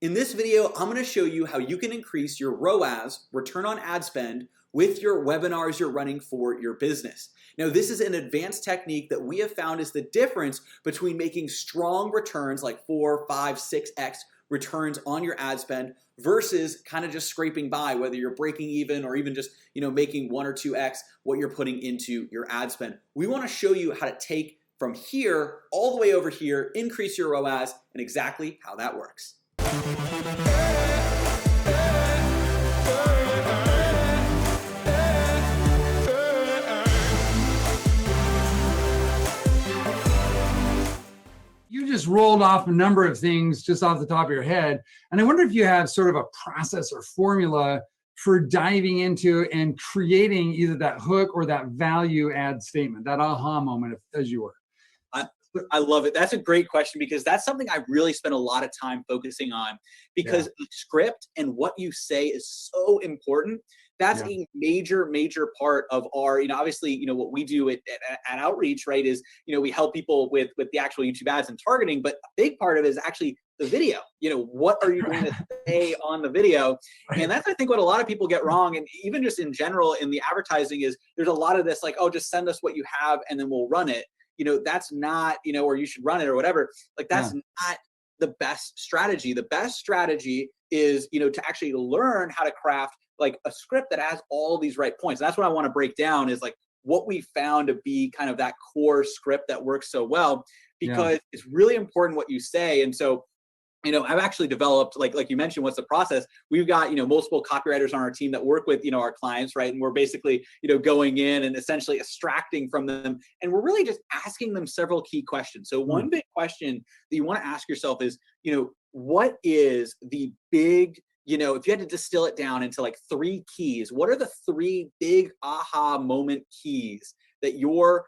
In this video, I'm going to show you how you can increase your ROAS, return on ad spend, with your webinars you're running for your business. Now, this is an advanced technique that we have found is the difference between making strong returns like 4, 5, 6x returns on your ad spend versus kind of just scraping by, whether you're breaking even or even just making 1 or 2x what you're putting into your ad spend. We want to show you how to take from here all the way over here, increase your ROAS, and exactly how that works. You just rolled off a number of things just off the top of your head. And I wonder if you have sort of a process or formula for diving into and creating either that hook or that value add statement, that aha moment, as you were. I love it. That's a great question because that's something I really spend a lot of time focusing on because the script and what you say is so important. That's a major part of our, obviously, what we do at Outreach, right, is, we help people with the actual YouTube ads and targeting, but a big part of it is actually the video. What are you going to say on the video? And that's, I think, what a lot of people get wrong. And even just in general in the advertising is there's a lot of this like, oh, just send us what you have and then we'll run it. That's not, or you should run it or whatever. Like that's not the best strategy. The best strategy is, to actually learn how to craft like a script that has all these right points. And that's what I want to break down is like what we found to be kind of that core script that works so well, because it's really important what you say. And so, I've actually developed, like you mentioned, what's the process? We've got, multiple copywriters on our team that work with, our clients, right? And we're basically, going in and essentially extracting from them. And we're really just asking them several key questions. So one big question that you want to ask yourself is, what is the big, if you had to distill it down into like 3 keys, what are the 3 big aha moment keys that your,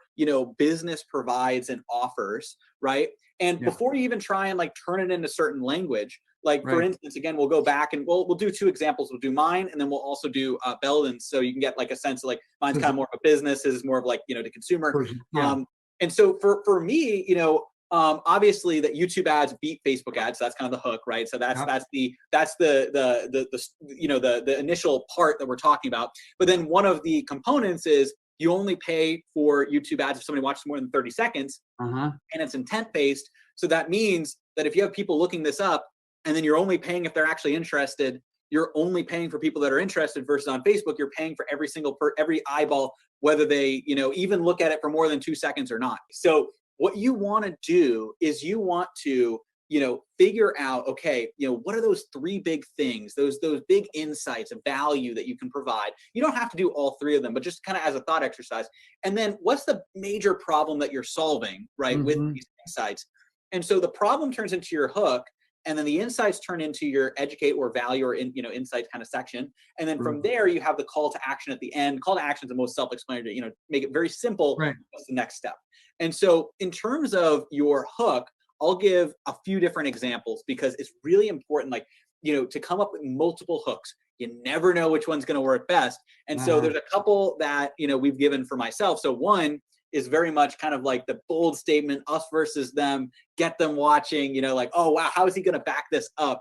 business provides and offers, right? And before you even try and like turn it into certain language, like for instance, again, we'll go back and we'll do 2 examples. We'll do mine and then we'll also do Belden's, so you can get like a sense of like mine's kind of more of a business, his is more of like, to consumer. And so for me, obviously that YouTube ads beat Facebook ads. So that's kind of the hook, right? So that's the initial part that we're talking about. But then one of the components is you only pay for YouTube ads if somebody watches more than 30 seconds and it's intent based. So that means that if you have people looking this up and then you're only paying if they're actually interested, you're only paying for people that are interested versus on Facebook, you're paying for every eyeball, whether they, even look at it for more than 2 seconds or not. So what you want to do is you want to, figure out, okay, what are those 3 big things, those big insights of value that you can provide. You don't have to do all 3 of them, but just kind of as a thought exercise. And then what's the major problem that you're solving, right, with these insights? And so the problem turns into your hook, and then the insights turn into your educate or value or insights kind of section. And then from there, you have the call to action at the end. Call to action is the most self-explanatory, make it very simple. What's the next step? And so in terms of your hook, I'll give a few different examples because it's really important, like, to come up with multiple hooks. You never know which one's going to work best. And so there's a couple that, we've given for myself. So one is very much kind of like the bold statement, us versus them, get them watching, like, oh, wow, how is he going to back this up?